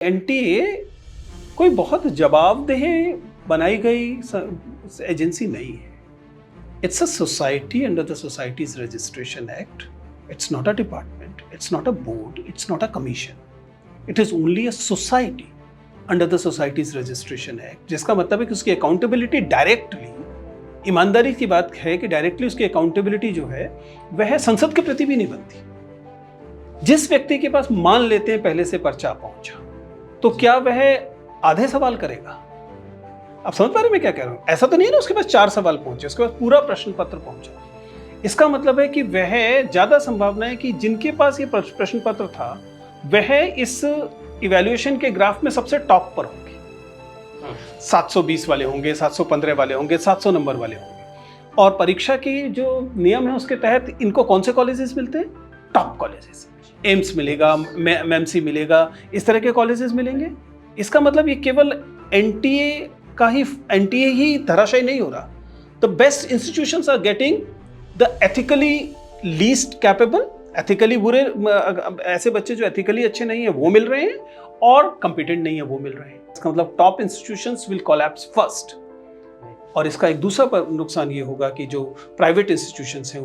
NTA कोई बहुत जवाबदेह बनाई गई एजेंसी नहीं है। It's a society under the societies registration act. It's not a department, it's not a board, it's not a commission. It is only a society under the societies registration act, जिसका मतलब है कि उसकी accountability directly, ईमानदारी की बात है कि डायरेक्टली उसकी अकाउंटेबिलिटी जो है वह संसद के प्रति भी नहीं बनती। जिस व्यक्ति के पास मान लेते हैं पहले से पर्चा पहुंचा, तो क्या वह आधे सवाल करेगा? आप समझ पा रहे मैं क्या कह रहा हूं? ऐसा तो नहीं है ना उसके पास 4 सवाल पहुंचे, उसके पास पूरा प्रश्न पत्र पहुंचा। इसका मतलब है कि वह ज्यादा संभावना है कि जिनके पास ये प्रश्न पत्र था वह इस इवैल्यूएशन के ग्राफ में सबसे टॉप पर होंगे। 720 वाले होंगे, 715 वाले होंगे, 700 नंबर वाले होंगे। और परीक्षा की जो नियम है उसके तहत इनको कौन से कॉलेजेस मिलते हैं? Top colleges. एम्स मिलेगा, एमएमसी मिलेगा, इस तरह के कॉलेजेस मिलेंगे। इसका मतलब ये केवल एनटीए ही धराशायी नहीं हो रहा। The best institutions are getting the ethically least capable, ethically बुरे, ऐसे बच्चे जो एथिकली अच्छे नहीं है वो मिल रहे हैं और कंपिटेंट नहीं है वो मिल रहे हैं। इसका मतलब top institutions will collapse first. और इसका एक दूसरा नुकसान ये होगा कि जो प्राइवेट इंस्टीट्यूशंस हैं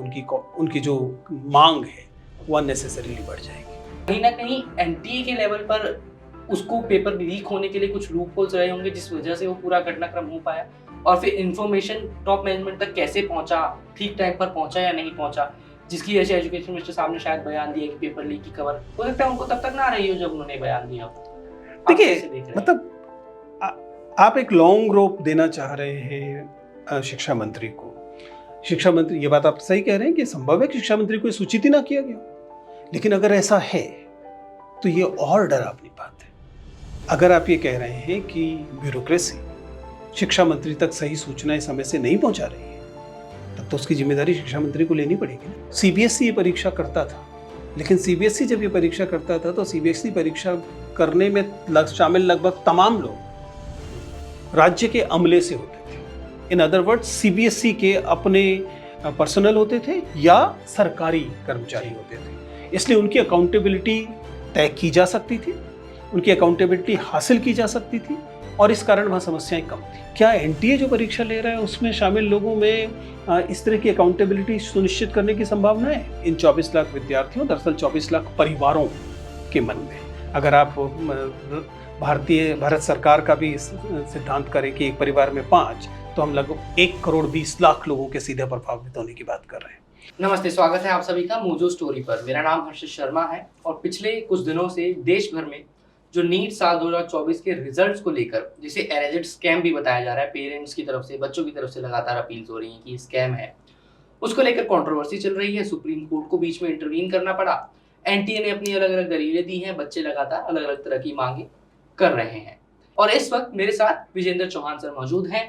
उनकी जो मांग है वो अननेसेसरीली बढ़ जाएगी। कहीं ना कहीं एनटीए के लेवल पर उसको पेपर लीक होने के लिए कुछ लूप होल्स रहे होंगे जिस वजह से वो पूरा घटनाक्रम हो पाया, और फिर इंफॉर्मेशन टॉप मैनेजमेंट तक कैसे पहुंचा, ठीक टाइम पर पहुंचा या नहीं पहुंचा, जिसकी वजह से एजुकेशन मिनिस्टर साहब ने शायद बयान दिया कि पेपर लीक की खबर हो सकता है उनको तब तक ना रही हो जब उन्होंने बयान दिया। देखिए, मतलब आप एक लॉन्ग रोप देना चाह रहे हैं शिक्षा मंत्री को। शिक्षा मंत्री, ये बात आप सही कह रहे हैं कि संभव है कि शिक्षा मंत्री को सूचित ही ना किया गया, लेकिन अगर ऐसा है तो ये और डरावनी बात है। अगर आप ये कह रहे हैं कि ब्यूरोक्रेसी शिक्षा मंत्री तक सही सूचनाएं समय से नहीं पहुंचा रही है, तब तो उसकी जिम्मेदारी शिक्षा मंत्री को लेनी पड़ेगी ना। सीबीएसई ये परीक्षा करता था, लेकिन सीबीएसई जब ये परीक्षा करता था तो सीबीएसई परीक्षा करने में शामिल लगभग तमाम लोग राज्य के अमले से होते थे। इन अदर वर्ड्स, सीबीएसई के अपने पर्सनल होते थे या सरकारी कर्मचारी होते थे, इसलिए उनकी अकाउंटेबिलिटी तय की जा सकती थी, उनकी अकाउंटेबिलिटी हासिल की जा सकती थी, और इस कारण वहाँ समस्याएं कम थी। क्या एनटीए जो परीक्षा ले रहा है उसमें शामिल लोगों में इस तरह की अकाउंटेबिलिटी सुनिश्चित करने की संभावना है? इन 24 लाख विद्यार्थियों, दरअसल 24 लाख परिवारों के मन में, अगर आप भारत सरकार का भी सिद्धांत करें कि एक परिवार में 5, तो हम लगभग 1,20,00,000 लोगों के सीधे प्रभावित होने की बात कर रहे हैं। नमस्ते, स्वागत है आप सभी का मोजो स्टोरी पर। मेरा नाम हर्षित शर्मा है और पिछले कुछ दिनों से देश भर में जो नीट साल 2024 के रिजल्ट्स को लेकर, जिसे एरेजेड स्कैम भी बताया जा रहा है, पेरेंट्स की तरफ से, बच्चों की तरफ से लगातार अपील्स हो रही हैं कि ये स्कैम है, उसको लेकर कंट्रोवर्सी चल रही है। सुप्रीम कोर्ट को बीच में इंटरवीन करना पड़ा। एनटीए ने अपनी अलग अलग दलीलें दी हैं, बच्चे लगातार अलग अलग तरह की मांगे कर रहे हैं। और इस वक्त मेरे साथ विजेंद्र चौहान सर मौजूद हैं।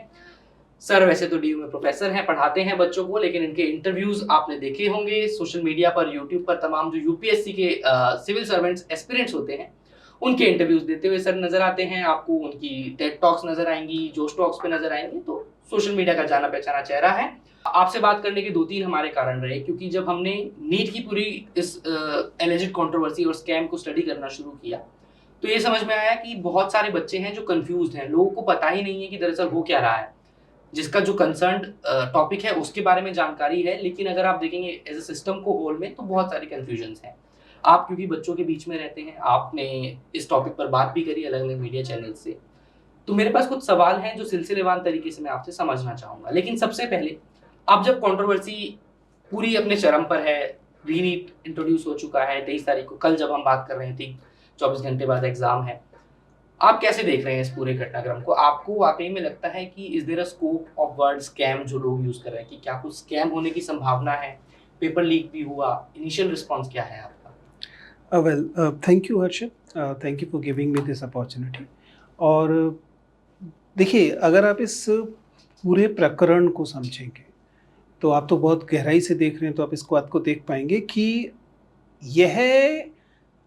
सर वैसे तो डीयू में प्रोफेसर हैं, पढ़ाते हैं बच्चों को, लेकिन इनके इंटरव्यूज आपने देखे होंगे सोशल मीडिया पर, यूट्यूब पर। तमाम जो यूपीएससी के सिविल सर्वेंट्स एस्पिरेंट्स होते हैं उनके इंटरव्यूज देते हुए सर नजर आते हैं आपको। उनकी टेड टॉक्स नजर आएंगी, जोश टॉक्स पे नजर आएंगी। तो सोशल मीडिया का जाना पहचाना चेहरा है। आपसे बात करने के 2-3 हमारे कारण रहे, क्योंकि जब हमने नीट की पूरी इस एलिजिड कंट्रोवर्सी और स्कैम को स्टडी करना शुरू किया तो ये समझ में आया कि बहुत सारे बच्चे हैं जो कंफ्यूज्ड हैं। लोगों को पता ही नहीं है कि दरअसल हो क्या रहा है। जिसका जो कंसर्न टॉपिक है उसके बारे में जानकारी है, लेकिन अगर आप देखेंगे एज अ सिस्टम को होल में तो बहुत सारी कंफ्यूजन्स हैं। आप क्योंकि बच्चों के बीच में रहते हैं, आपने इस टॉपिक पर बात भी करी अलग अलग मीडिया चैनल से, तो मेरे पास कुछ सवाल हैं जो सिलसिलेवार तरीके से मैं आपसे समझना चाहूंगा। लेकिन सबसे पहले, अब जब कंट्रोवर्सी पूरी अपने चरम पर है, रीनीट इंट्रोड्यूस हो चुका है 23 तारीख को, कल जब हम बात कर रहे थे 24 घंटे बाद एग्जाम है, आप कैसे देख रहे हैं इस पूरे घटनाक्रम को? आपको वाकई में लगता है कि is there a scope of word scam जो लोग यूज कर रहे हैं, कि क्या कुछ स्कैम होने की संभावना है? पेपर लीक भी हुआ, इनिशियल रिस्पांस क्या है आपका? Thank you Harshit, thank you for giving me this opportunity. और देखिए, अगर आप इस पूरे प्रकरण को समझेंगे तो आप तो बहुत गहराई से देख रहे हैं, तो आप इसको आपको देख पाएंगे कि यह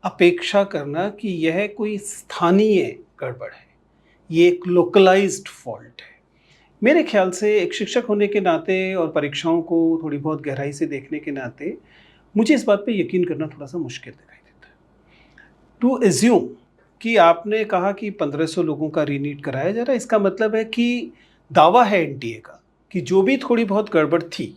अपेक्षा करना कि यह कोई स्थानीय गड़बड़ है, ये एक लोकलाइज्ड फॉल्ट है। मेरे ख्याल से एक शिक्षक होने के नाते और परीक्षाओं को थोड़ी बहुत गहराई से देखने के नाते मुझे इस बात पे यकीन करना थोड़ा सा मुश्किल दिखाई देता है। टू एज्यूम कि आपने कहा कि 1500 लोगों का रीनीट कराया जा रहा है, इसका मतलब है कि दावा है एनटीए का कि जो भी थोड़ी बहुत गड़बड़ थी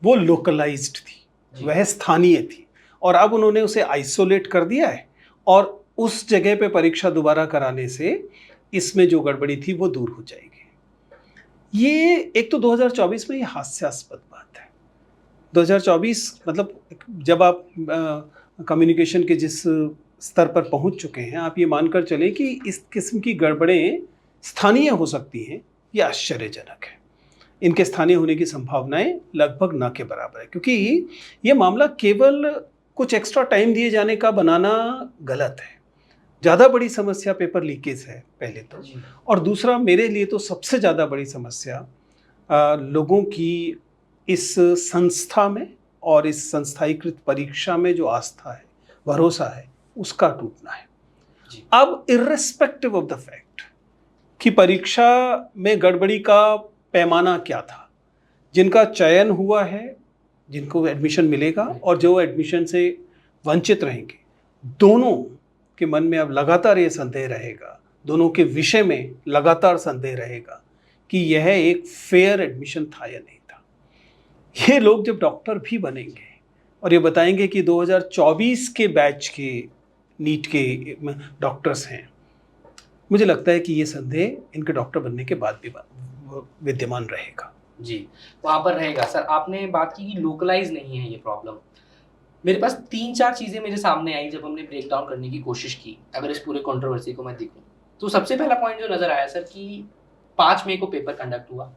वो लोकलाइज्ड थी, जी। वह स्थानीय थी, और अब उन्होंने उसे आइसोलेट कर दिया है और उस जगह पे परीक्षा दोबारा कराने से इसमें जो गड़बड़ी थी वो दूर हो जाएगी। ये एक तो 2024 में ये हास्यास्पद बात है। 2024 मतलब जब आप कम्युनिकेशन के जिस स्तर पर पहुंच चुके हैं, आप ये मानकर चलें कि इस किस्म की गड़बड़ें स्थानीय हो सकती हैं, ये आश्चर्यजनक है। इनके स्थानीय होने की संभावनाएं लगभग ना के बराबर है, क्योंकि ये मामला केवल कुछ एक्स्ट्रा टाइम दिए जाने का बनाना गलत है। ज़्यादा बड़ी समस्या पेपर लीकेज है पहले तो, जी। और दूसरा मेरे लिए तो सबसे ज़्यादा बड़ी समस्या लोगों की इस संस्था में और इस संस्थाईकृत परीक्षा में जो आस्था है, भरोसा है, उसका टूटना है। जी। अब इर्रेस्पेक्टिव ऑफ द फैक्ट कि परीक्षा में गड़बड़ी का पैमाना क्या था, जिनका चयन हुआ है, जिनको एडमिशन मिलेगा और जो एडमिशन से वंचित रहेंगे, दोनों के मन में अब लगातार ये संदेह रहेगा, दोनों के विषय में लगातार संदेह रहेगा कि यह एक फेयर एडमिशन था या नहीं था। ये लोग जब डॉक्टर भी बनेंगे और ये बताएंगे कि 2024 के बैच के नीट के डॉक्टर्स हैं, मुझे लगता है कि ये संदेह इनके डॉक्टर बनने के बाद भी विद्यमान रहेगा। जी, वहाँ पर रहेगा। सर, आपने बात की कि लोकलाइज नहीं है ये प्रॉब्लम। मेरे पास 3-4 चीज़ें मेरे सामने आई जब हमने ब्रेक डाउन करने की कोशिश की, अगर इस पूरे कंट्रोवर्सी को मैं देखूँ। तो सबसे पहला पॉइंट जो नज़र आया सर कि 5 मई को पेपर कंडक्ट हुआ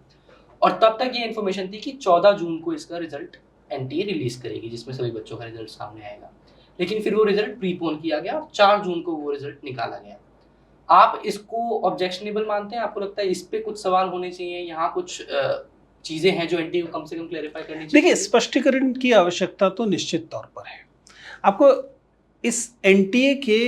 और तब तक ये इन्फॉर्मेशन थी कि 14 जून को इसका रिजल्ट एनटीए रिलीज़ करेगी, जिसमें सभी बच्चों का रिजल्ट सामने आएगा। लेकिन फिर वो रिजल्ट प्रीपोन किया गया और 4 जून को वो रिजल्ट निकाला गया। आप इसको ऑब्जेक्शनेबल मानते हैं? आपको लगता है इस पे कुछ सवाल होने चाहिए, यहाँ कुछ चीज़ें हैं जो एनटीए को कम से कम क्लैरिफाई करनी चाहिए? देखिए, स्पष्टीकरण की आवश्यकता तो निश्चित तौर पर है। आपको इस एनटीए के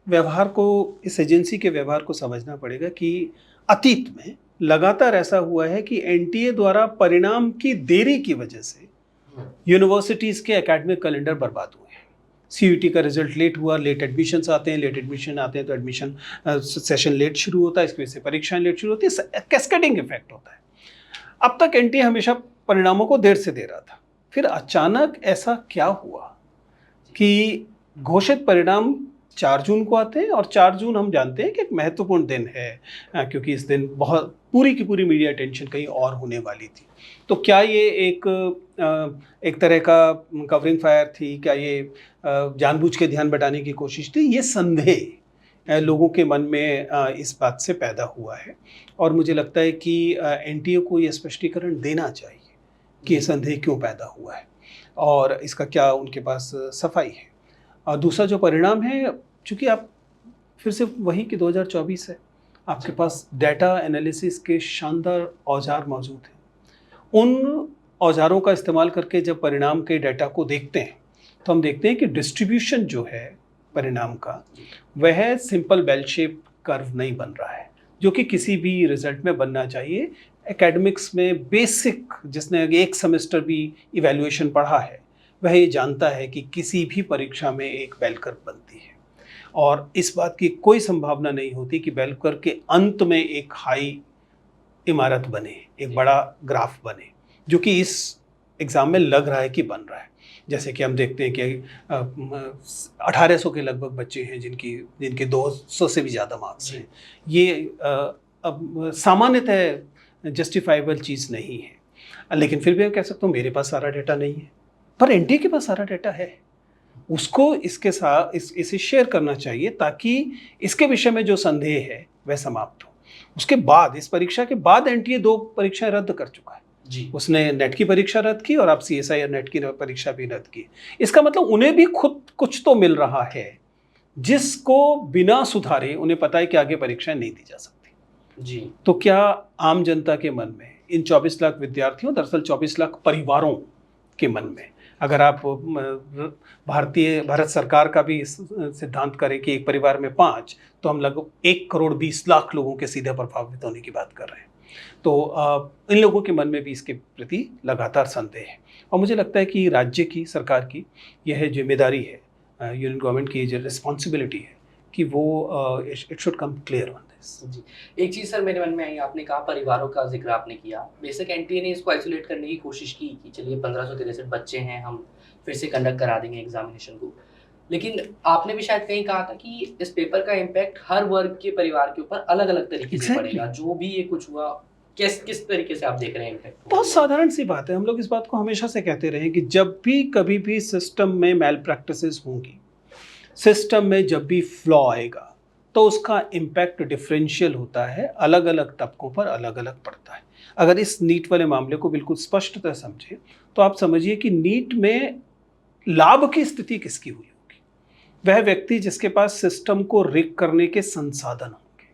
व्यवहार को, इस एजेंसी के व्यवहार को समझना पड़ेगा कि अतीत में लगातार ऐसा हुआ है कि एनटीए द्वारा परिणाम की देरी की वजह से यूनिवर्सिटीज़ के एकेडमिक कैलेंडर बर्बाद हुए हैं। सीयूईटी का रिजल्ट लेट हुआ, लेट एडमिशन्स आते हैं, लेट एडमिशन आते हैं तो एडमिशन सेशन लेट शुरू होता है, इसकी वजह से परीक्षाएं लेट शुरू होती है, कैस्केडिंग इफेक्ट होता है। अब तक एनटीए हमेशा परिणामों को देर से दे रहा था, फिर अचानक ऐसा क्या हुआ कि घोषित परिणाम 4 जून को आते हैं, और 4 जून हम जानते हैं कि एक महत्वपूर्ण दिन है, क्योंकि इस दिन बहुत पूरी की पूरी मीडिया अटेंशन कहीं और होने वाली थी। तो क्या ये एक तरह का कवरिंग फायर थी? क्या ये जानबूझ के ध्यान बटाने की कोशिश थी? ये संदेह लोगों के मन में इस बात से पैदा हुआ है, और मुझे लगता है कि एनटीए को ये स्पष्टीकरण देना चाहिए कि ये संदेह क्यों पैदा हुआ है और इसका क्या उनके पास सफाई है। और दूसरा जो परिणाम है, चूँकि आप फिर से वही कि 2024 है, आपके पास डेटा एनालिसिस के शानदार औजार मौजूद हैं। उन औजारों का इस्तेमाल करके जब परिणाम के डेटा को देखते हैं तो हम देखते हैं कि डिस्ट्रीब्यूशन जो है परिणाम का, वह सिंपल बेल शेप कर्व नहीं बन रहा है, जो कि किसी भी रिजल्ट में बनना चाहिए। एकेडमिक्स में बेसिक, जिसने एक सेमेस्टर भी इवैल्यूएशन पढ़ा है, वह ये जानता है कि किसी भी परीक्षा में एक बेल कर्व बनती है और इस बात की कोई संभावना नहीं होती कि बेल कर्व के अंत में एक हाई इमारत बने, एक बड़ा ग्राफ बने, जो कि इस एग्ज़ाम में लग रहा है कि बन रहा है। जैसे कि हम देखते हैं कि 1800 के लगभग बच्चे हैं जिनके 200 से भी ज़्यादा मार्क्स हैं। ये अब सामान्यतः जस्टिफाइबल चीज़ नहीं है, लेकिन फिर भी मैं कह सकता हूँ मेरे पास सारा डेटा नहीं है, पर एनटीए के पास सारा डेटा है। उसको इसके साथ इसे शेयर करना चाहिए ताकि इसके विषय में जो संदेह है वह समाप्त हो। उसके बाद, इस परीक्षा के बाद एनटीए 2 परीक्षाएं रद्द कर चुका है जी। उसने नेट की परीक्षा रद्द की और अब सीएसआई और नेट की परीक्षा भी रद्द की। इसका मतलब उन्हें भी खुद कुछ तो मिल रहा है जिसको बिना सुधारे उन्हें पता है कि आगे परीक्षाएं नहीं दी जा सकती। जी। तो क्या आम जनता के मन में, इन 24 लाख विद्यार्थियों, दरअसल 24 लाख परिवारों के मन में, अगर आप भारत सरकार का भी सिद्धांत करें कि एक परिवार में 5, तो हम लगभग 1 करोड़ 20 लाख लोगों के सीधे प्रभावित होने की बात कर रहे हैं। तो इन लोगों के मन में भी इसके प्रति लगातार संदेह है, और मुझे लगता है कि राज्य की, सरकार की यह जिम्मेदारी है, यूनियन गवर्नमेंट की जो रिस्पॉन्सिबिलिटी है कि वो it should come clear on this. जी, एक चीज़ सर मेरे मन में आई, आपने कहा परिवारों का ज़िक्र आपने किया। बेशक एनटीए ने इसको आइसोलेट करने की कोशिश की कि चलिए 1563 बच्चे हैं, हम फिर से कंडक्ट करा देंगे एग्ज़ामिनेशन को। लेकिन आपने भी शायद कहीं कहा था कि इस पेपर का इम्पैक्ट हर वर्ग के परिवार के ऊपर अलग-अलग तरीके से Exactly. पड़ेगा। जो भी ये कुछ हुआ, किस तरीके से आप देख रहे हैं इम्पैक्ट को? बहुत साधारण सी बात है, हम लोग इस बात को हमेशा से कहते रहे हैं कि जब भी कभी भी सिस्टम में मैल प्रैक्टिसेस होंगी, सिस्टम में जब भी फ्लॉ आएगा, तो उसका इम्पैक्ट डिफरेंशियल होता है, अलग अलग तबकों पर अलग अलग पड़ता है। अगर इस नीट वाले मामले को बिल्कुल स्पष्टतः समझें तो आप समझिए कि नीट में लाभ की स्थिति किसकी हुई होगी? वह व्यक्ति जिसके पास सिस्टम को रिग करने के संसाधन होंगे,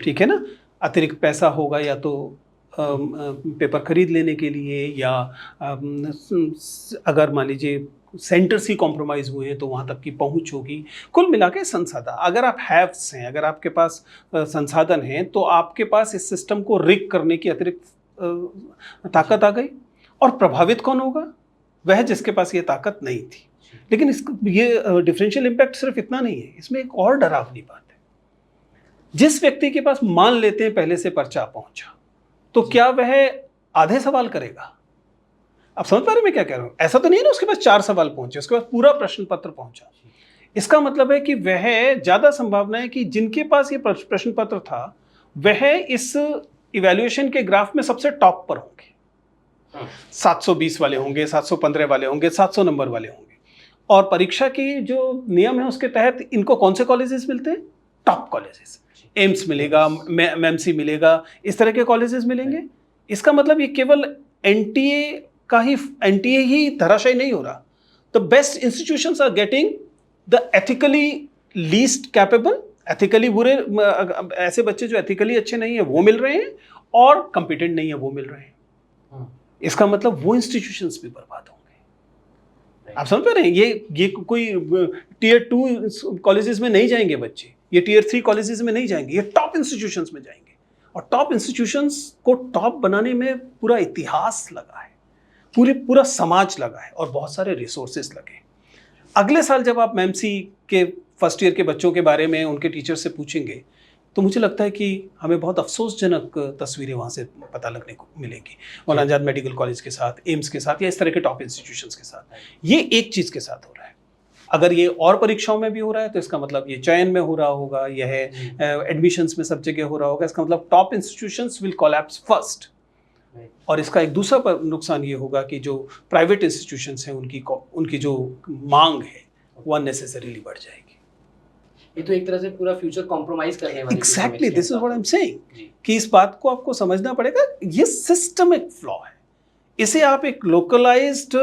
ठीक है ना? अतिरिक्त पैसा होगा या तो पेपर खरीद लेने के लिए, या अगर मान लीजिए सेंटर्स ही कॉम्प्रोमाइज़ हुए हैं तो वहाँ तक की पहुँच होगी। कुल मिला के संसाधन, अगर आप हैव्स हैं, अगर आपके पास संसाधन हैं, तो आपके पास इस सिस्टम को रिग करने की अतिरिक्त ताकत आ गई। और प्रभावित कौन होगा? वह जिसके पास ये ताकत नहीं थी। लेकिन ये डिफरेंशियल इम्पैक्ट सिर्फ इतना नहीं है, इसमें एक और डरावनी बात है। जिस व्यक्ति के पास मान लेते हैं पहले से पर्चा पहुंचा, तो क्या वह आधे सवाल करेगा? आप समझ पा रहे हैं मैं क्या कह रहा हूं? ऐसा तो नहीं है ना उसके पास 4 सवाल पहुंचे, उसके पास पूरा प्रश्न पत्र पहुंचा। इसका मतलब है कि वह ज्यादा संभावना है कि जिनके पास ये प्रश्न पत्र था वह इस इवैल्यूएशन के ग्राफ में सबसे टॉप पर होंगे। 720 वाले होंगे, 715 वाले होंगे, 700 नंबर वाले होंगे। और परीक्षा की जो नियम है उसके तहत इनको कौन से कॉलेजेस मिलते हैं? Top colleges. एम्स मिलेगा, एमएमसी मिलेगा, इस तरह के कॉलेजेस मिलेंगे। इसका मतलब ये केवल एनटीए ही धराशायी नहीं हो रहा। The best institutions are getting the ethically least capable, ethically बुरे, ऐसे बच्चे जो एथिकली अच्छे नहीं है वो मिल रहे हैं, और कॉम्पिटेंट नहीं है वो मिल रहे हैं। इसका मतलब वो इंस्टीट्यूशंस भी बर्बाद होंगे। आप समझ पा रहे हैं? ये कोई टीयर 2 कॉलेजेस में नहीं जाएंगे बच्चे, ये टीयर 3 कॉलेजेस में नहीं जाएंगे, ये टॉप इंस्टीट्यूशंस में जाएंगे। और टॉप इंस्टीट्यूशंस को टॉप बनाने में पूरा इतिहास लगा है, पूरा समाज लगा है, और बहुत सारे रिसोर्सेस लगे। अगले साल जब आप एमएमसी के फर्स्ट ईयर के बच्चों के बारे में उनके टीचर से पूछेंगे, तो मुझे लगता है कि हमें बहुत अफसोसजनक तस्वीरें वहाँ से पता लगने को मिलेंगी। मौलाना आज़ाद मेडिकल कॉलेज के साथ, एम्स के साथ, या इस तरह के टॉप इंस्टीट्यूशंस के साथ। ये एक चीज़ के साथ हो रहा है। अगर ये और परीक्षाओं में भी हो रहा है तो इसका मतलब ये चयन में हो रहा होगा, यह एडमिशन्स में सब जगह हो रहा होगा। इसका मतलब top institutions will collapse first. और इसका एक दूसरा नुकसान ये होगा कि जो प्राइवेट इंस्टीट्यूशंस हैं उनकी जो मांग है वो अननेसेसरीली बढ़ जाएगी। ये तो एक तरह से पूरा फ्यूचर कॉम्प्रोमाइज करने वाली exactly, this is what I am saying कि इस बात को आपको समझना पड़ेगा। ये सिस्टमिक फ्लॉ है। इसे आप एक लोकलाइज्ड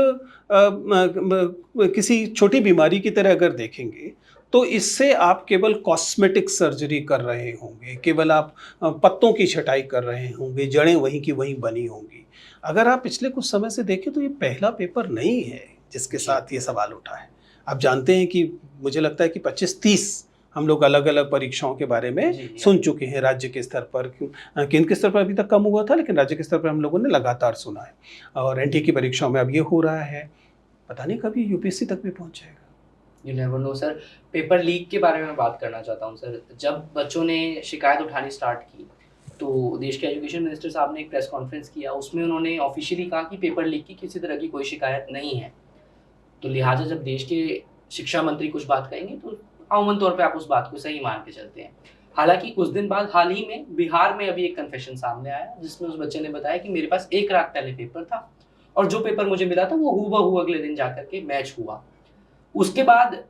किसी छोटी बीमारी की तरह अगर देखेंगे तो इससे आप केवल कॉस्मेटिक सर्जरी कर रहे होंगे, केवल आप पत्तों की छटाई कर रहे होंगे, जड़ें वहीं की वहीं बनी होंगी। अगर आप पिछले कुछ समय से देखें तो ये पहला पेपर नहीं है जिसके साथ ये सवाल उठा है। आप जानते हैं कि मुझे लगता है कि 25-30 हम लोग अलग अलग परीक्षाओं के बारे में सुन चुके हैं राज्य के स्तर पर। केंद्र के स्तर पर अभी तक कम हुआ था, लेकिन राज्य के स्तर पर हम लोगों ने लगातार सुना है। और एनटीए की परीक्षाओं में अब ये हो रहा है, पता नहीं कभी यूपीएससी तक भी पहुंच जाएगा। You never know sir. Paper leak के बारे में बात करना चाहता हूँ सर। जब बच्चों ने शिकायत उठानी स्टार्ट की तो देश के एजुकेशन मिनिस्टर साहब ने एक प्रेस कॉन्फ्रेंस किया, उसमें उन्होंने ऑफिशियली कहा कि पेपर लीक की किसी तरह की कोई शिकायत नहीं है। तो लिहाजा जब देश के शिक्षा मंत्री कुछ बात कहेंगे तो अमूमन तौर पे आप उस बात को सही मान के चलते हैं। हालांकि कुछ दिन बाद हाल ही में बिहार में अभी एक कन्फेशन सामने आया जिसमें उस बच्चे ने बताया कि मेरे पास 1 रात पहले पेपर था और जो पेपर मुझे मिला था वो हूबहू अगले दिन जाकर के मैच हुआ। उसके बाद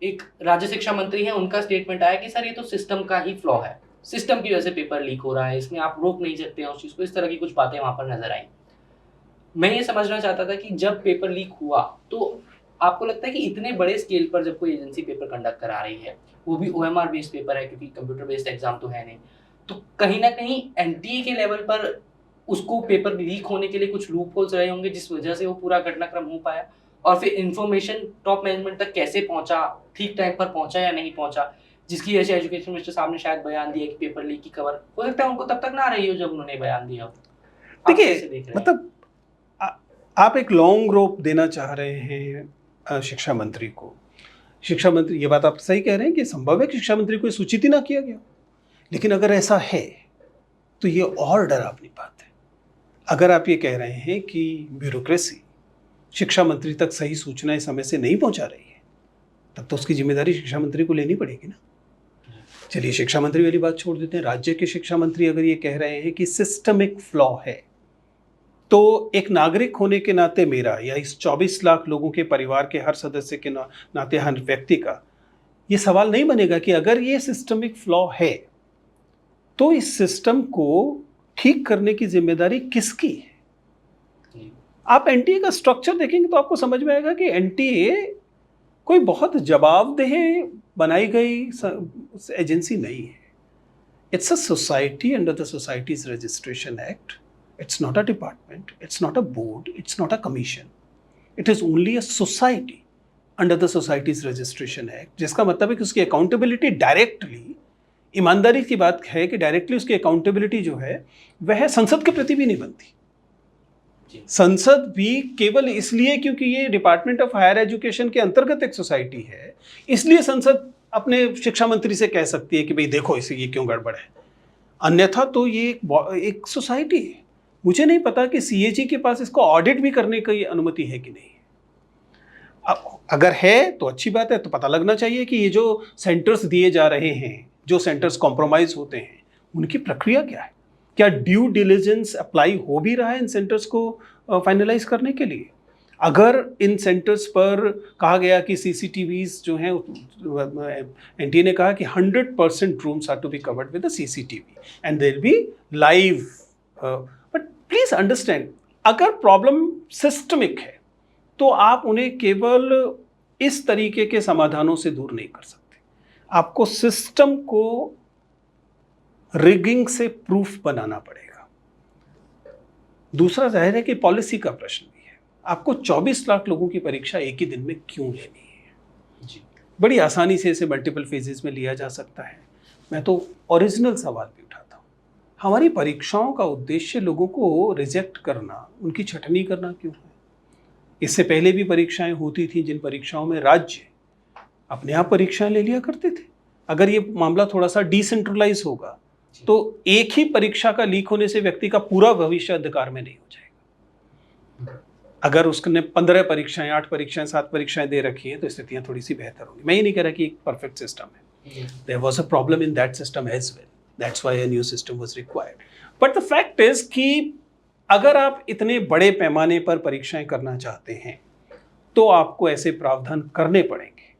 एक राज्य शिक्षा मंत्री है, उनका स्टेटमेंट आया कि सर ये तो सिस्टम का ही फ्लॉ है, सिस्टम की वजह से पेपर लीक हो रहा है, इसमें आप रोक नहीं सकते हैं उस चीज़ को। इस तरह की कुछ बातें वहाँ पर नजर आई। मैं ये समझना चाहता था कि जब पेपर लीक हुआ तो आपको लगता है कि इतने बड़े स्केल पर जब कोई एजेंसी पेपर कंडक्ट करा रही है, वो भी ओएमआर बेस्ड पेपर है क्योंकि कंप्यूटर बेस्ड एग्जाम तो है नहीं, तो कहीं ना कहीं एनटीए के लेवल पर उसको पेपर लीक होने के लिए कुछ लूप होल्स रहे होंगे जिस वजह से वो पूरा घटनाक्रम हो पाया। और फिर इन्फॉर्मेशन टॉप मैनेजमेंट तक कैसे पहुंचा, ठीक टाइम पर पहुंचा या नहीं पहुंचा, जिसकी वजह से एजुकेशन मिनिस्टर साहब ने शायद बयान दिया कि पेपर लीक की खबर हो सकता है उनको तब तक ना रही हो जब उन्होंने बयान दिया। देखिए, मतलब आप एक लॉन्ग रोप देना चाह रहे हैं शिक्षा मंत्री को। शिक्षा मंत्री, ये बात आप सही कह रहे हैं कि संभव है कि शिक्षा मंत्री को सूचित ही ना किया गया, लेकिन अगर ऐसा है तो ये और डरावनी बात है। अगर आप ये कह रहे हैं कि ब्यूरोक्रेसी शिक्षा मंत्री तक सही सूचनाएं समय से नहीं पहुंचा रही है, तब तो उसकी जिम्मेदारी शिक्षा मंत्री को लेनी पड़ेगी ना। चलिए शिक्षा मंत्री वाली बात छोड़ देते हैं। राज्य के शिक्षा मंत्री अगर ये कह रहे हैं कि सिस्टमिक फ्लॉ है, तो एक नागरिक होने के नाते मेरा या इस 24 लाख लोगों के परिवार के हर सदस्य के नाते हर व्यक्ति का ये सवाल नहीं बनेगा कि अगर ये सिस्टमिक फ्लॉ है तो इस सिस्टम को ठीक करने की जिम्मेदारी किसकी है। आप एनटीए का स्ट्रक्चर देखेंगे तो आपको समझ में आएगा कि एनटीए कोई बहुत जवाबदेह बनाई गई एजेंसी नहीं है। It's a society under the societies registration act. It's not a department, it's not a board, it's not a commission. It is only a society under the Societies Registration Act, जिसका मतलब है कि उसकी accountability directly, ईमानदारी की बात है कि डायरेक्टली उसकी अकाउंटेबिलिटी जो है वह संसद के प्रति भी नहीं बनती। संसद भी केवल इसलिए क्योंकि ये डिपार्टमेंट ऑफ हायर एजुकेशन के अंतर्गत एक सोसाइटी है, इसलिए संसद अपने शिक्षा मंत्री से कह सकती है कि भाई देखो इसे ये क्यों गड़बड़ है, अन्यथा तो ये एक सोसाइटी है। मुझे नहीं पता कि सीएजी के पास इसको ऑडिट भी करने की अनुमति है कि नहीं। अगर है तो अच्छी बात है, तो पता लगना चाहिए कि ये जो सेंटर्स दिए जा रहे हैं, जो सेंटर्स कॉम्प्रोमाइज होते हैं, उनकी प्रक्रिया क्या है, क्या ड्यू डिलिजेंस अप्लाई हो भी रहा है इन सेंटर्स को फाइनलाइज करने के लिए। अगर इन सेंटर्स पर कहा गया कि सीसीटीवीज जो हैं, एनटीए ने कहा कि 100% rooms are to be covered with the CCTV and there be live, please understand, अगर प्रॉब्लम सिस्टमिक है तो आप उन्हें केवल इस तरीके के समाधानों से दूर नहीं कर सकते। आपको सिस्टम को रिगिंग से प्रूफ बनाना पड़ेगा। दूसरा जाहिर है कि पॉलिसी का प्रश्न भी है। आपको 24 लाख लोगों की परीक्षा एक ही दिन में क्यों लेनी है जी? बड़ी आसानी से इसे मल्टीपल फेजेस में लिया जा सकता है। मैं तो ओरिजिनल सवाल भी उठाता हूँ, हमारी परीक्षाओं का उद्देश्य लोगों को रिजेक्ट करना, उनकी छटनी करना क्यों है? इससे पहले भी परीक्षाएं होती थी जिन परीक्षाओं में राज्य अपने आप परीक्षाएं ले लिया करते थे। अगर ये मामला थोड़ा सा डिसेंट्रलाइज होगा तो एक ही परीक्षा का लीक होने से व्यक्ति का पूरा भविष्य अंधकार में नहीं हो जाएगा। अगर उसने 15 परीक्षाएं, 8 परीक्षाएं, 7 परीक्षाएं दे रखी हैं तो स्थितियां थोड़ी सी बेहतर होंगी। मैं ये नहीं कह रहा कि एक परफेक्ट सिस्टम है। There was a problem in that system as well, that's why a new system was required. But the fact is कि अगर आप इतने बड़े पैमाने पर परीक्षाएं करना चाहते हैं तो आपको ऐसे प्रावधान करने पड़ेंगे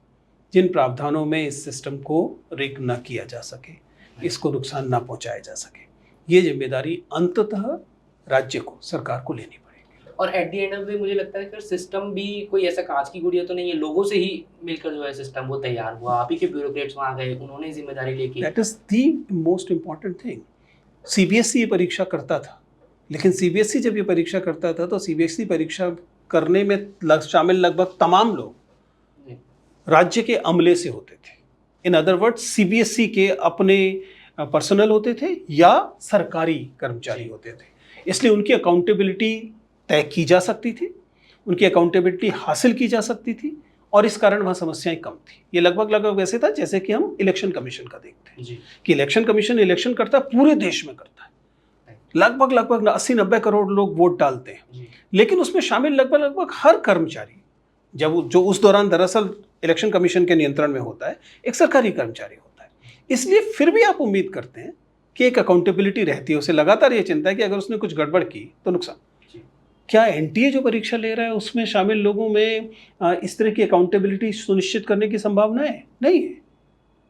जिन प्रावधानों में इस सिस्टम को रिग न किया जा सके, इसको नुकसान ना पहुंचाया जा सके। ये जिम्मेदारी अंततः राज्य को, सरकार को लेनी पड़ेगी। और at the end of the मुझे लगता है फिर सिस्टम भी कोई ऐसा कांच की गुड़िया तो नहीं है, लोगों से ही मिलकर जो है सिस्टम वो तैयार हुआ। आप ही के ब्यूरोक्रेट्स वहाँ गए, उन्होंने जिम्मेदारी लेके। That is the most important thing. CBSE ये परीक्षा करता था, लेकिन सीबीएसई जब ये परीक्षा करता था तो सीबीएसई परीक्षा करने में शामिल लगभग तमाम लोग राज्य के अमले से होते थे। इन अदर वर्ड्स, सीबीएसई के अपने पर्सनल होते थे या सरकारी कर्मचारी होते थे, इसलिए उनकी अकाउंटेबिलिटी तय की जा सकती थी, उनकी अकाउंटेबिलिटी हासिल की जा सकती थी और इस कारण वहाँ समस्याएं कम थी। ये लगभग वैसे था जैसे कि हम इलेक्शन कमीशन का देखते हैं कि इलेक्शन कमीशन इलेक्शन करता है, पूरे देश में करता है, लगभग 80-90 करोड़ लोग वोट डालते हैं, लेकिन उसमें शामिल लगभग हर कर्मचारी, जब जो उस दौरान दरअसल इलेक्शन कमीशन के नियंत्रण में होता है, एक सरकारी कर्मचारी होता है। इसलिए फिर भी आप उम्मीद करते हैं कि एक अकाउंटेबिलिटी रहती है। उसे लगातार ये चिंता है कि अगर उसने कुछ गड़बड़ की तो नुकसान। क्या एनटीए जो परीक्षा ले रहा है उसमें शामिल लोगों में इस तरह की अकाउंटेबिलिटी सुनिश्चित करने की संभावना है? नहीं है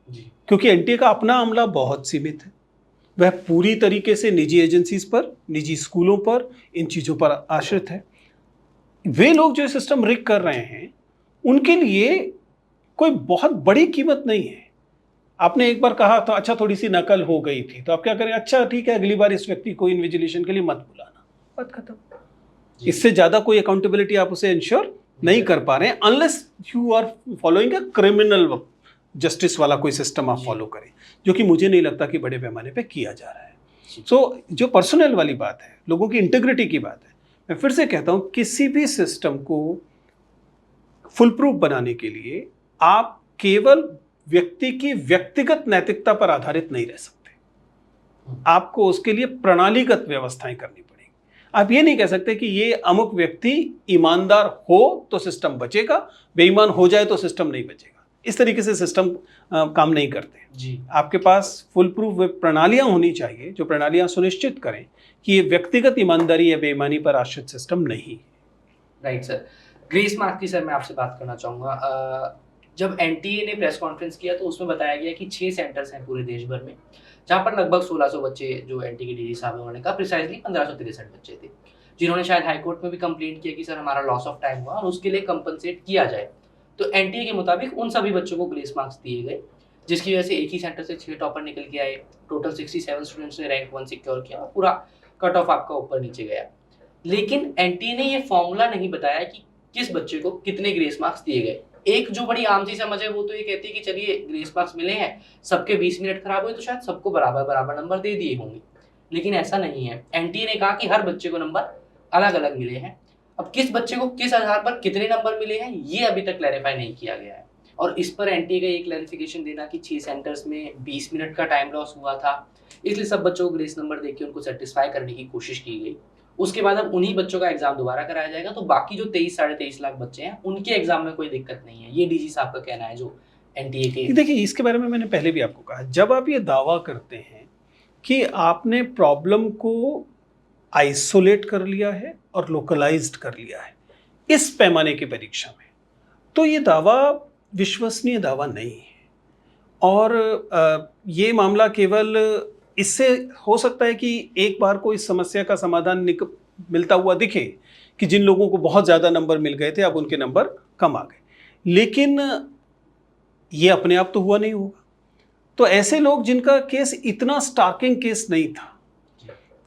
जी, क्योंकि एनटीए का अपना अमला बहुत सीमित है। वह पूरी तरीके से निजी एजेंसीज पर, निजी स्कूलों पर, इन चीज़ों पर आश्रित है। वे लोग जो सिस्टम रिग कर रहे हैं उनके लिए कोई बहुत बड़ी कीमत नहीं है। आपने एक बार कहा तो अच्छा थोड़ी सी नकल हो गई थी, तो आप क्या करें? अच्छा ठीक है, अगली बार इस व्यक्ति को इन्विजिलेशन के लिए मत बुलाना, बात खत्म। इससे ज़्यादा कोई अकाउंटेबिलिटी आप उसे इंश्योर नहीं कर पा रहे हैं unless you are following a criminal justice वाला कोई सिस्टम आप फॉलो करें, जो कि मुझे नहीं लगता कि बड़े पैमाने पे किया जा रहा है। सो जो पर्सनल वाली बात है, लोगों की इंटीग्रिटी की बात है, मैं फिर से कहता हूँ किसी भी सिस्टम को फुल प्रूफ बनाने के लिए आप केवल व्यक्ति की व्यक्तिगत नैतिकता पर आधारित नहीं रह सकते, आपको उसके लिए प्रणालीगत व्यवस्थाएं करनी पड़ेगी। आप ये नहीं कह सकते कि ये अमुक व्यक्ति ईमानदार हो तो सिस्टम बचेगा, बेईमान हो जाए तो सिस्टम नहीं बचेगा। इस तरीके से सिस्टम काम नहीं करते जी। आपके पास फुल प्रूफ प्रणालियां होनी चाहिए, जो प्रणालियां सुनिश्चित करें कि ये व्यक्तिगत ईमानदारी या बेईमानी पर आश्रित सिस्टम नहीं। Right sir. ग्रेस मार्क की सर मैं आपसे बात करना चाहूँगा। जब एनटीए ने प्रेस कॉन्फ्रेंस किया तो उसमें बताया गया कि 6 सेंटर्स हैं पूरे देश भर में, जहाँ पर लगभग 1600 बच्चे, जो एनटीए के डीजी साहब हैं उन्होंने कहा प्रिसाइजली 1563 बच्चे थे, जिन्होंने शायद हाईकोर्ट में भी कंप्लेंट किया कि सर हमारा लॉस ऑफ टाइम हुआ और उसके लिए कंपनसेट किया जाए। तो एनटीए के मुताबिक उन सभी बच्चों को ग्रेस मार्क्स दिए गए, जिसकी वजह से एक ही सेंटर से 6 टॉपर निकल के आए। टोटल 67 स्टूडेंट्स ने रैंक 1 सिक्योर किया और पूरा कट ऑफ आपका ऊपर नीचे गया। लेकिन एनटीए ने ये फॉर्मूला नहीं बताया कि किस बच्चे को कितने ग्रेस मार्क्स दिए गए। एक जो बड़ी आम सी समझ है वो तो ये कहती है कि चलिए ग्रेस मार्क्स मिले हैं, सबके 20 मिनट खराब हुए तो शायद सबको बराबर बराबर नंबर दे दिए होंगे, लेकिन ऐसा नहीं है। एनटीए ने कहा कि हर बच्चे को नंबर अलग अलग मिले हैं। अब किस बच्चे को किस आधार पर कितने नंबर मिले हैं ये अभी तक क्लैरिफाई नहीं किया गया है। और इस पर एनटीए का ये क्लैरिफिकेशन देना कि 6 सेंटर्स में 20 मिनट का टाइम लॉस हुआ था, इसलिए सब बच्चों को ग्रेस नंबर देके उनको सेटिस्फाई करने की कोशिश की गई। उसके बाद अब उन्हीं बच्चों का एग्जाम दोबारा कराया जाएगा, तो बाकी जो 23 साढ़े 23 लाख बच्चे हैं उनके एग्जाम में कोई दिक्कत नहीं है। ये डीजी साहब का कहना है, जो एनटीए के। देखिए, इसके बारे में मैंने पहले भी आपको कहा, जब आप ये दावा करते हैं कि आपने प्रॉब्लम को आइसोलेट कर लिया है और लोकलाइज्ड कर लिया है इस पैमाने की परीक्षा में, तो ये दावा विश्वसनीय दावा नहीं है। और ये मामला केवल इससे हो सकता है कि एक बार को इस समस्या का समाधान मिलता हुआ दिखे कि जिन लोगों को बहुत ज़्यादा नंबर मिल गए थे अब उनके नंबर कम आ गए, लेकिन ये अपने आप तो हुआ नहीं होगा। तो ऐसे लोग जिनका केस इतना स्टार्किंग केस नहीं था,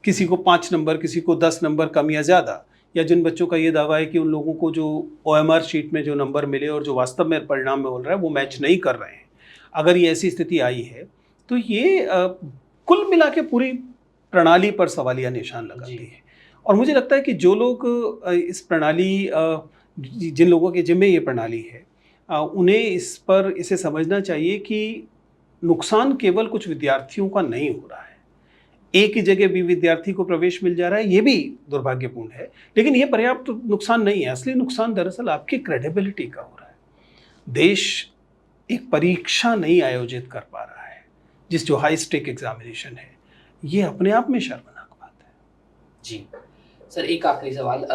किसी को 5 नंबर, किसी को 10 नंबर कम या ज़्यादा, या जिन बच्चों का ये दावा है कि उन लोगों को जो OMR शीट में जो नंबर मिले और जो वास्तव में परिणाम में बोल रहा है वो मैच नहीं कर रहे हैं, अगर ये ऐसी स्थिति आई है तो ये कुल मिला के पूरी प्रणाली पर सवालिया निशान लगाती है। और मुझे लगता है कि जो लोग इस प्रणाली, जिन लोगों के जिम्मे ये प्रणाली है, उन्हें इसे समझना चाहिए कि नुकसान केवल कुछ विद्यार्थियों का नहीं हो रहा है। एक ही जगह भी विद्यार्थी को प्रवेश मिल जा रहा है, ये भी दुर्भाग्यपूर्ण है, लेकिन ये पर्याप्त नुकसान नहीं है। असली नुकसान दरअसल आपकी क्रेडिबिलिटी का हो रहा है। देश एक परीक्षा नहीं आयोजित कर पा रहा है, जो हाई स्टेक एग्जामिनेशन है, ये अपने आप में शर्मनाक बात है। जी सर, एक आखिरी सवाल,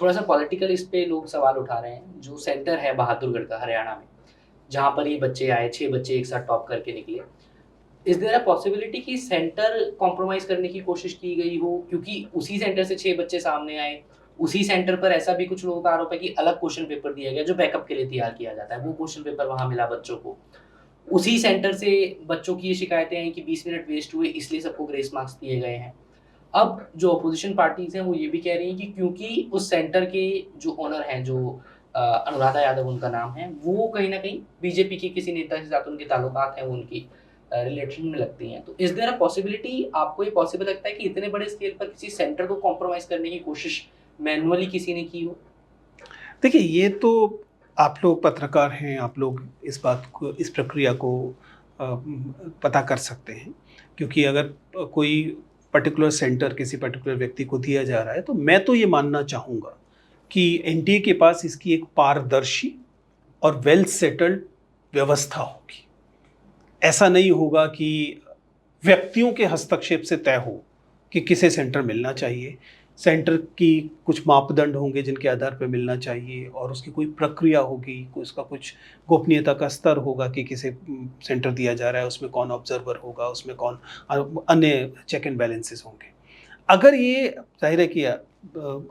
थोड़ा सा पॉलिटिकल इस पे लोग सवाल उठा रहे हैं। जो सेंटर है बहादुरगढ़ का हरियाणा में, जहाँ पर ये बच्चे आए, 6 बच्चे एक साथ टॉप करके निकले, इज देयर अ पॉसिबिलिटी कि सेंटर कॉम्प्रोमाइज करने की कोशिश की गई हो? क्योंकि उसी सेंटर से 6 बच्चे सामने आए, उसी सेंटर पर ऐसा भी कुछ लोगों का आरोप है कि अलग क्वेश्चन पेपर दिया गया जो बैकअप के लिए तैयार किया जाता है, वो क्वेश्चन पेपर वहाँ मिला बच्चों को। उसी सेंटर से बच्चों की ये शिकायतें हैं कि 20 मिनट वेस्ट हुए, इसलिए सबको ग्रेस मार्क्स दिए गए हैं। अब जो अपोजिशन पार्टीज हैं वो ये भी कह रही हैं कि क्योंकि उस सेंटर के जो ओनर हैं, जो अनुराधा यादव उनका नाम है, वो कहीं ना कहीं बीजेपी के किसी नेता के साथ उनके ताल्लुकात हैं, वो उनकी रिलेशन में लगती हैं। तो इज देयर अ पॉसिबिलिटी, आपको ये पॉसिबल लगता है कि इतने बड़े स्केल पर किसी सेंटर को कॉम्प्रोमाइज करने की कोशिश मैनुअली किसी ने की हो? देखिए, ये तो आप लोग पत्रकार हैं, आप लोग इस बात को, इस प्रक्रिया को पता कर सकते हैं, क्योंकि अगर कोई पर्टिकुलर सेंटर किसी पर्टिकुलर व्यक्ति को दिया जा रहा है तो मैं तो ये मानना चाहूँगा कि एनटीए के पास इसकी एक पारदर्शी और वेल सेटल्ड व्यवस्था होगी। ऐसा नहीं होगा कि व्यक्तियों के हस्तक्षेप से तय हो कि किसे सेंटर मिलना चाहिए। सेंटर की कुछ मापदंड होंगे जिनके आधार पर मिलना चाहिए, और उसकी कोई प्रक्रिया होगी, उसका कुछ गोपनीयता का स्तर होगा कि किसे सेंटर दिया जा रहा है, उसमें कौन ऑब्जर्वर होगा, उसमें कौन अन्य चेक एंड बैलेंसेस होंगे। अगर ये जाहिर है कि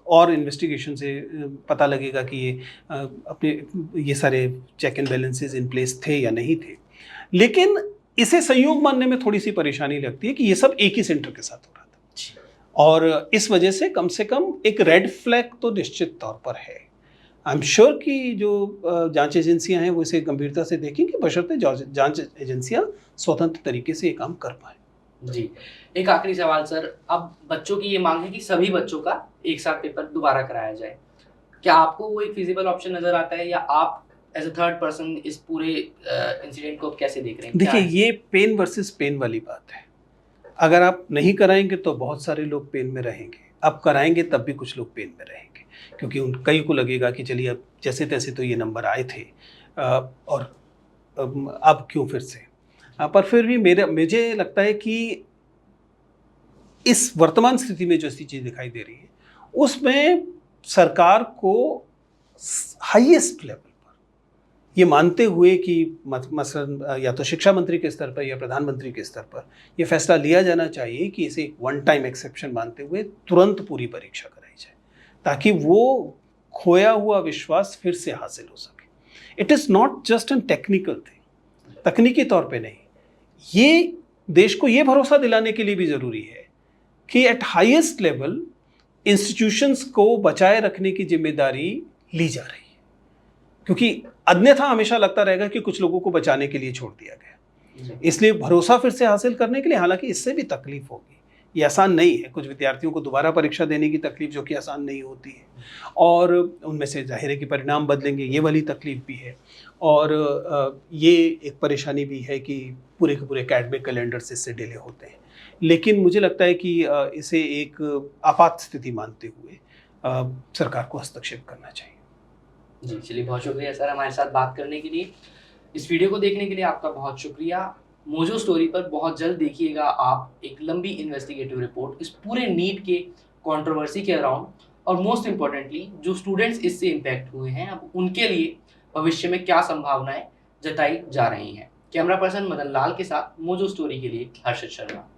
और इन्वेस्टिगेशन से पता लगेगा कि ये अपने ये सारे check and balances in place थे या नहीं थे, लेकिन इसे संयोग मानने में थोड़ी सी परेशानी लगती है कि ये सब एक ही सेंटर के साथ हो रहा था, और इस वजह से कम एक रेड फ्लैग तो निश्चित तौर पर है। आई एम श्योर कि जो जांच एजेंसियां हैं वो इसे गंभीरता से देखेंगे, बशर्ते जांच एजेंसियां स्वतंत्र तरीके से ये काम कर पाए। जी, एक आखिरी सवाल सर, अब बच्चों की ये मांग है कि सभी बच्चों का एक साथ पेपर दोबारा कराया जाए। क्या आपको वो एक फिजिबल ऑप्शन नजर आता है, या आप एज अ थर्ड पर्सन इस पूरे इंसिडेंट को आप कैसे देख रहे हैं? देखिए, ये पेन वर्सेस पेन वाली बात है। अगर आप नहीं कराएंगे तो बहुत सारे लोग पेन में रहेंगे, आप कराएंगे तब भी कुछ लोग पेन में रहेंगे, क्योंकि उन कई को लगेगा कि चलिए अब जैसे तैसे तो ये नंबर आए थे, और अब क्यों फिर से। पर फिर भी मुझे लगता है कि इस वर्तमान स्थिति में जो ऐसी चीज़ दिखाई दे रही है, उसमें सरकार को हाईएस्ट लेवल पर ये मानते हुए कि मसलन या तो शिक्षा मंत्री के स्तर पर या प्रधानमंत्री के स्तर पर ये फैसला लिया जाना चाहिए कि इसे एक वन टाइम एक्सेप्शन मानते हुए तुरंत पूरी परीक्षा कराई जाए, ताकि वो खोया हुआ विश्वास फिर से हासिल हो सके। It is not just an technical thing, तकनीकी तौर पे नहीं, ये देश को ये भरोसा दिलाने के लिए भी ज़रूरी है कि एट हाईएस्ट लेवल इंस्टीट्यूशंस को बचाए रखने की जिम्मेदारी ली जा रही है, क्योंकि अन्यथा हमेशा लगता रहेगा कि कुछ लोगों को बचाने के लिए छोड़ दिया गया। इसलिए भरोसा फिर से हासिल करने के लिए, हालांकि इससे भी तकलीफ होगी, ये आसान नहीं है, कुछ विद्यार्थियों को दोबारा परीक्षा देने की तकलीफ जो कि आसान नहीं होती है, और उनमें से जाहिर है कि परिणाम बदलेंगे, ये वाली तकलीफ भी है, और ये एक परेशानी भी है कि पूरे के पूरे एकेडमिक कैलेंडर इससे डिले होते हैं। लेकिन मुझे लगता है कि इसे एक आपात स्थिति मानते हुए सरकार को हस्तक्षेप करना चाहिए। जी, चलिए, बहुत शुक्रिया सर हमारे साथ बात करने के लिए। इस वीडियो को देखने के लिए आपका बहुत शुक्रिया। मोजो स्टोरी पर बहुत जल्द देखिएगा आप एक लंबी इन्वेस्टिगेटिव रिपोर्ट इस पूरे नीट के कंट्रोवर्सी के अराउंड, और मोस्ट इम्पोर्टेंटली जो स्टूडेंट्स इससे इम्पैक्ट हुए हैं, अब उनके लिए भविष्य में क्या संभावनाएं जताई जा रही हैं। कैमरा पर्सन मदन लाल के साथ मोजो स्टोरी के लिए हर्षद शर्मा।